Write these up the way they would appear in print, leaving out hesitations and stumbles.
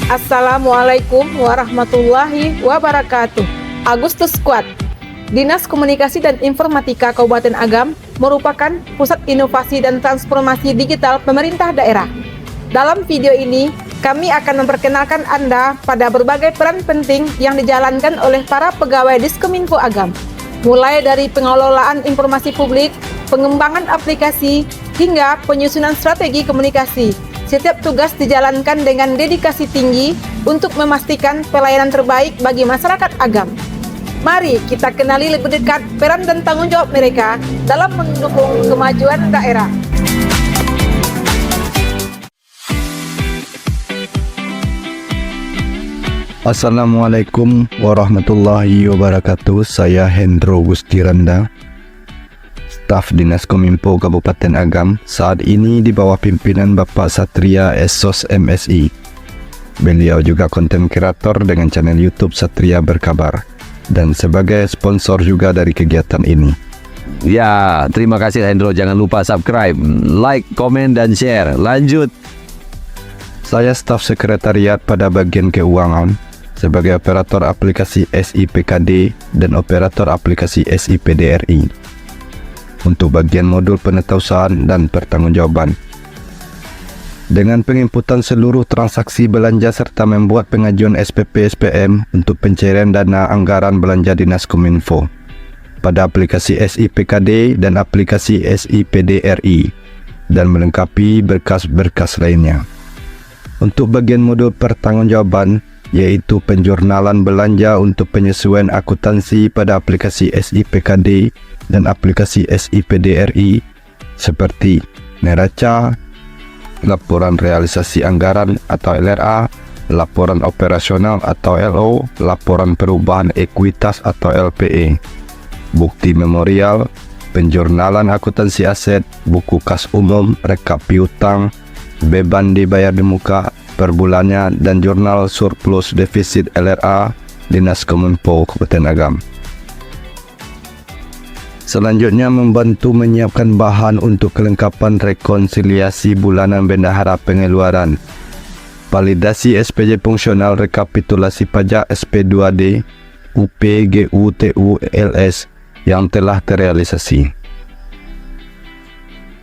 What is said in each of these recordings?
Assalamualaikum warahmatullahi wabarakatuh. Agustus Squad, Dinas Komunikasi dan Informatika Kabupaten Agam merupakan pusat inovasi dan transformasi digital pemerintah daerah. Dalam video ini, kami akan memperkenalkan Anda pada berbagai peran penting yang dijalankan oleh para pegawai Diskominfo Agam, mulai dari pengelolaan informasi publik, pengembangan aplikasi, hingga penyusunan strategi komunikasi. Setiap tugas dijalankan dengan dedikasi tinggi untuk memastikan pelayanan terbaik bagi masyarakat Agam. Mari kita kenali lebih dekat peran dan tanggung jawab mereka dalam mendukung kemajuan daerah. Assalamualaikum warahmatullahi wabarakatuh. Saya Hendro Gustiranda, staf Dinas Kominfo Kabupaten Agam, saat ini di bawah pimpinan Bapak Satria Esos MSI. Beliau juga konten kreator dengan channel YouTube Satria Berkabar dan sebagai sponsor juga dari kegiatan ini. Ya, terima kasih Hendro. Jangan lupa subscribe, like, komen, dan share. Lanjut. Saya staf sekretariat pada bagian keuangan sebagai operator aplikasi SIPKD dan operator aplikasi SIPDRI. Untuk bagian modul penetausahaan dan pertanggungjawaban. Dengan penginputan seluruh transaksi belanja serta membuat pengajuan SPP-SPM untuk pencairan dana anggaran belanja Dinas Kominfo pada aplikasi SIPKD dan aplikasi SIPDRI dan melengkapi berkas-berkas lainnya. Untuk bagian modul pertanggungjawaban, yaitu penjurnalan belanja untuk penyesuaian akuntansi pada aplikasi SIPKD dan aplikasi SIPDRI seperti neraca, laporan realisasi anggaran atau LRA, laporan operasional atau LO, laporan perubahan ekuitas atau LPE, bukti memorial, penjurnalan akuntansi aset, buku kas umum, rekap piutang, beban dibayar di muka per bulannya, dan jurnal surplus defisit LRA Dinas Kominfo Kabupaten Agam. Selanjutnya membantu menyiapkan bahan untuk kelengkapan rekonsiliasi bulanan bendahara pengeluaran, validasi SPJ fungsional rekapitulasi pajak SP2D, UP, GU, TU, LS yang telah terrealisasi.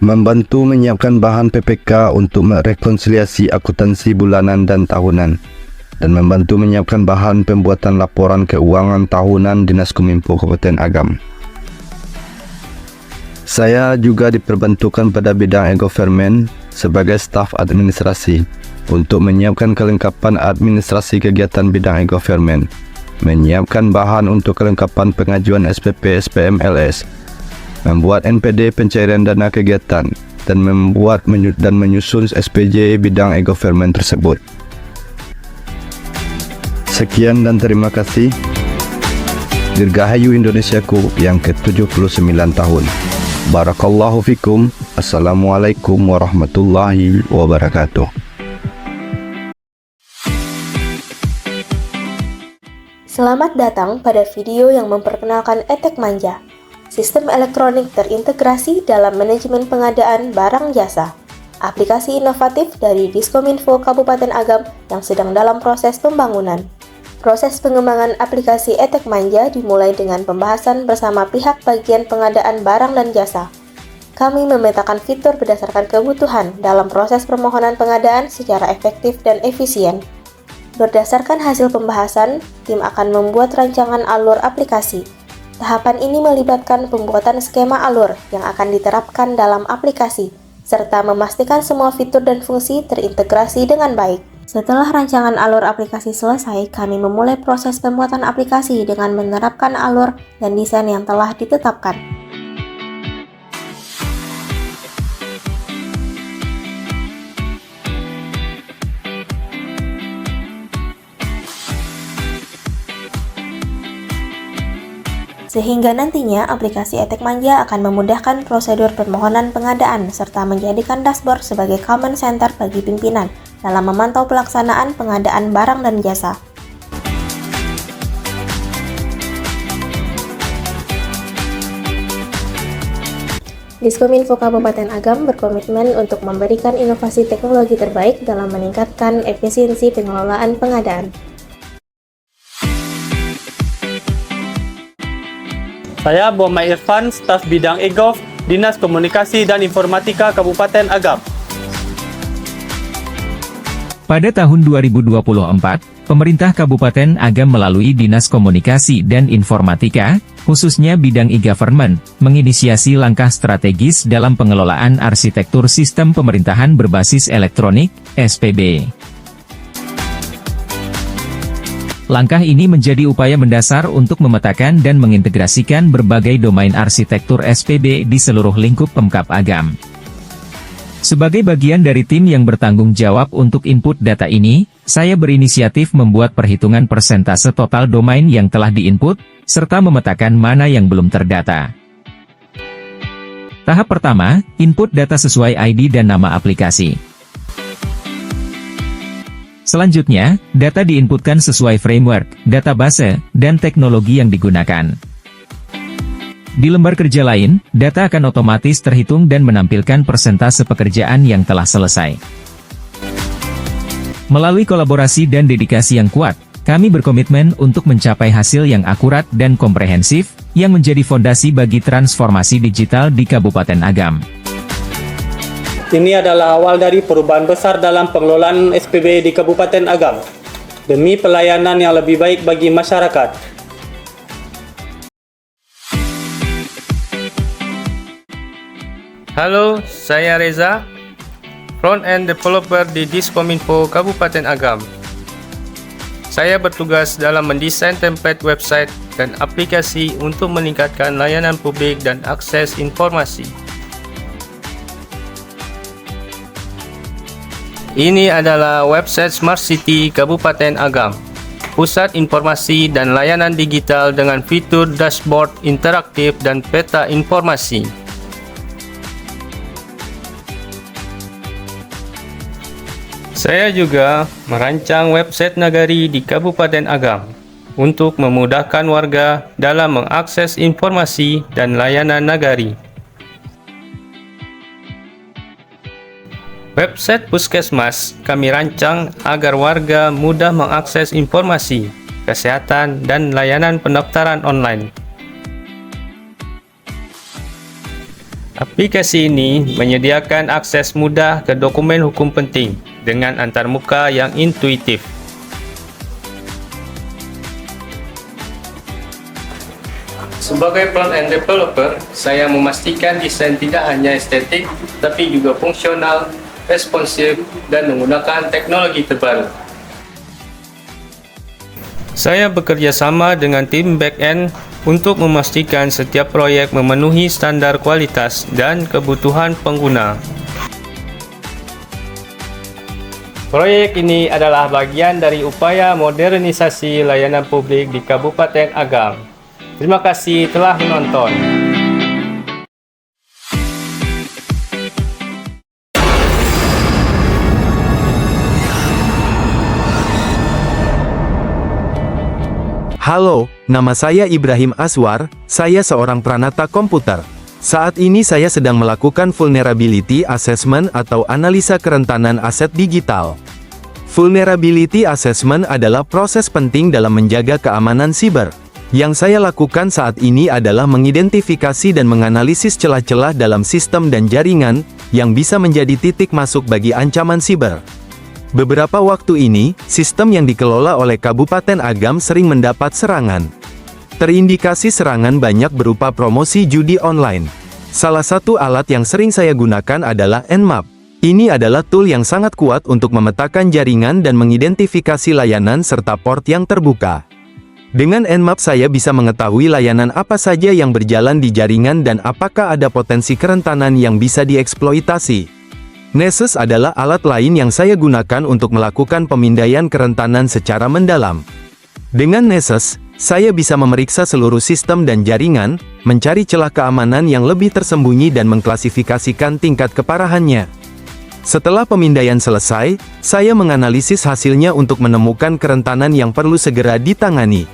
Membantu menyiapkan bahan PPK untuk merekonsiliasi akuntansi bulanan dan tahunan, dan membantu menyiapkan bahan pembuatan laporan keuangan tahunan Dinas Kominfo Kabupaten Agam. Saya juga diperbantukan pada bidang e-government sebagai staf administrasi untuk menyiapkan kelengkapan administrasi kegiatan bidang e-government, menyiapkan bahan untuk kelengkapan pengajuan SPP SPM LS, membuat NPD pencairan dana kegiatan, dan membuat dan menyusun SPJ bidang e-government tersebut. Sekian dan terima kasih. Dirgahayu Indonesiaku yang ke-79 tahun. Barakallahu fikum. Assalamualaikum warahmatullahi wabarakatuh. Selamat datang pada video yang memperkenalkan Etek Manja, sistem elektronik terintegrasi dalam manajemen pengadaan barang jasa. Aplikasi inovatif dari Diskominfo Kabupaten Agam yang sedang dalam proses pembangunan. Proses pengembangan aplikasi Etek Manja dimulai dengan pembahasan bersama pihak bagian pengadaan barang dan jasa. Kami memetakan fitur berdasarkan kebutuhan dalam proses permohonan pengadaan secara efektif dan efisien. Berdasarkan hasil pembahasan, tim akan membuat rancangan alur aplikasi. Tahapan ini melibatkan pembuatan skema alur yang akan diterapkan dalam aplikasi, serta memastikan semua fitur dan fungsi terintegrasi dengan baik. Setelah rancangan alur aplikasi selesai, kami memulai proses pembuatan aplikasi dengan menerapkan alur dan desain yang telah ditetapkan. Sehingga nantinya aplikasi Etek Manja akan memudahkan prosedur permohonan pengadaan serta menjadikan dashboard sebagai command center bagi pimpinan dalam memantau pelaksanaan pengadaan barang dan jasa. Diskominfo Kabupaten Agam berkomitmen untuk memberikan inovasi teknologi terbaik dalam meningkatkan efisiensi pengelolaan pengadaan. Saya Muhammad Irfan, staf bidang e-Gov, Dinas Komunikasi dan Informatika Kabupaten Agam. Pada tahun 2024, pemerintah Kabupaten Agam melalui Dinas Komunikasi dan Informatika, khususnya bidang e-government, menginisiasi langkah strategis dalam pengelolaan arsitektur sistem pemerintahan berbasis elektronik, SPB. Langkah ini menjadi upaya mendasar untuk memetakan dan mengintegrasikan berbagai domain arsitektur SPB di seluruh lingkup Pemkab Agam. Sebagai bagian dari tim yang bertanggung jawab untuk input data ini, saya berinisiatif membuat perhitungan persentase total domain yang telah diinput, serta memetakan mana yang belum terdata. Tahap pertama, input data sesuai ID dan nama aplikasi. Selanjutnya, data diinputkan sesuai framework, database, dan teknologi yang digunakan. Di lembar kerja lain, data akan otomatis terhitung dan menampilkan persentase pekerjaan yang telah selesai. Melalui kolaborasi dan dedikasi yang kuat, kami berkomitmen untuk mencapai hasil yang akurat dan komprehensif, yang menjadi fondasi bagi transformasi digital di Kabupaten Agam. Ini adalah awal dari perubahan besar dalam pengelolaan SPB di Kabupaten Agam, demi pelayanan yang lebih baik bagi masyarakat. Halo, saya Reza, front-end developer di Diskominfo Kabupaten Agam. Saya bertugas dalam mendesain template website dan aplikasi untuk meningkatkan layanan publik dan akses informasi. Ini adalah website Smart City Kabupaten Agam, pusat informasi dan layanan digital dengan fitur dashboard interaktif dan peta informasi. Saya juga merancang website Nagari di Kabupaten Agam untuk memudahkan warga dalam mengakses informasi dan layanan Nagari. Website Puskesmas kami rancang agar warga mudah mengakses informasi, kesehatan, dan layanan pendaftaran online. Aplikasi ini menyediakan akses mudah ke dokumen hukum penting dengan antarmuka yang intuitif. Sebagai front-end developer, saya memastikan desain tidak hanya estetik, tapi juga fungsional, responsif, dan menggunakan teknologi terbaru. Saya bekerja sama dengan tim back-end untuk memastikan setiap proyek memenuhi standar kualitas dan kebutuhan pengguna. Proyek ini adalah bagian dari upaya modernisasi layanan publik di Kabupaten Agam. Terima kasih telah menonton. Halo, nama saya Ibrahim Aswar, saya seorang pranata komputer. Saat ini saya sedang melakukan vulnerability assessment atau analisa kerentanan aset digital. Vulnerability assessment adalah proses penting dalam menjaga keamanan siber. Yang saya lakukan saat ini adalah mengidentifikasi dan menganalisis celah-celah dalam sistem dan jaringan, yang bisa menjadi titik masuk bagi ancaman siber. Beberapa waktu ini, sistem yang dikelola oleh Kabupaten Agam sering mendapat serangan. Terindikasi serangan banyak berupa promosi judi online. Salah satu alat yang sering saya gunakan adalah Nmap. Ini adalah tool yang sangat kuat untuk memetakan jaringan dan mengidentifikasi layanan serta port yang terbuka. Dengan Nmap saya bisa mengetahui layanan apa saja yang berjalan di jaringan dan apakah ada potensi kerentanan yang bisa dieksploitasi. Nessus adalah alat lain yang saya gunakan untuk melakukan pemindaian kerentanan secara mendalam. Dengan Nessus, saya bisa memeriksa seluruh sistem dan jaringan, mencari celah keamanan yang lebih tersembunyi dan mengklasifikasikan tingkat keparahannya. Setelah pemindaian selesai, saya menganalisis hasilnya untuk menemukan kerentanan yang perlu segera ditangani.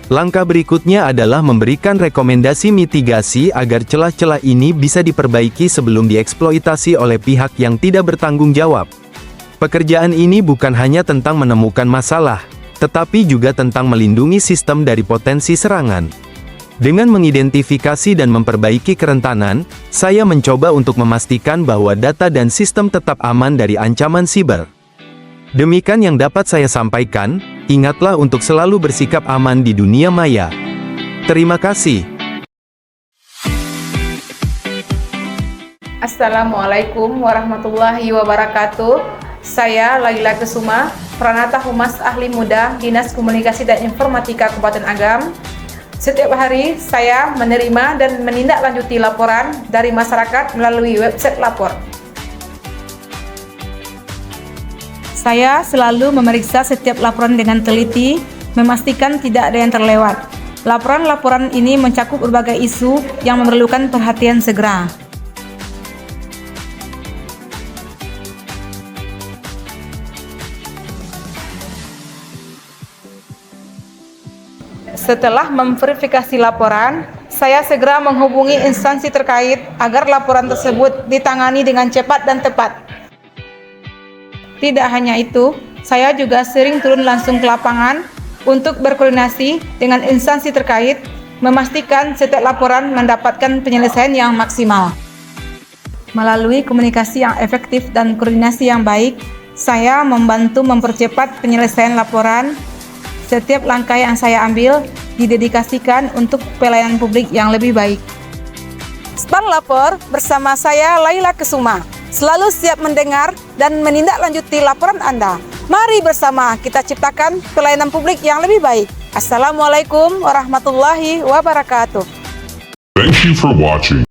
Langkah berikutnya adalah memberikan rekomendasi mitigasi agar celah-celah ini bisa diperbaiki sebelum dieksploitasi oleh pihak yang tidak bertanggung jawab. Pekerjaan ini bukan hanya tentang menemukan masalah, tetapi juga tentang melindungi sistem dari potensi serangan. Dengan mengidentifikasi dan memperbaiki kerentanan, saya mencoba untuk memastikan bahwa data dan sistem tetap aman dari ancaman siber. Demikian yang dapat saya sampaikan, ingatlah untuk selalu bersikap aman di dunia maya. Terima kasih. Assalamualaikum warahmatullahi wabarakatuh. Saya Laila Kesuma, Pranata Humas Ahli Muda Dinas Komunikasi dan Informatika Kabupaten Agam. Setiap hari saya menerima dan menindaklanjuti laporan dari masyarakat melalui website lapor. Saya selalu memeriksa setiap laporan dengan teliti, memastikan tidak ada yang terlewat. Laporan-laporan ini mencakup berbagai isu yang memerlukan perhatian segera. Setelah memverifikasi laporan, saya segera menghubungi instansi terkait agar laporan tersebut ditangani dengan cepat dan tepat. Tidak hanya itu, saya juga sering turun langsung ke lapangan untuk berkoordinasi dengan instansi terkait, memastikan setiap laporan mendapatkan penyelesaian yang maksimal. Melalui komunikasi yang efektif dan koordinasi yang baik, saya membantu mempercepat penyelesaian laporan. Setiap langkah yang saya ambil didedikasikan untuk pelayanan publik yang lebih baik. Span Lapor bersama saya Laila Kesuma, selalu siap mendengar dan menindaklanjuti laporan Anda. Mari bersama kita ciptakan pelayanan publik yang lebih baik. Assalamualaikum warahmatullahi wabarakatuh. Thank you for watching.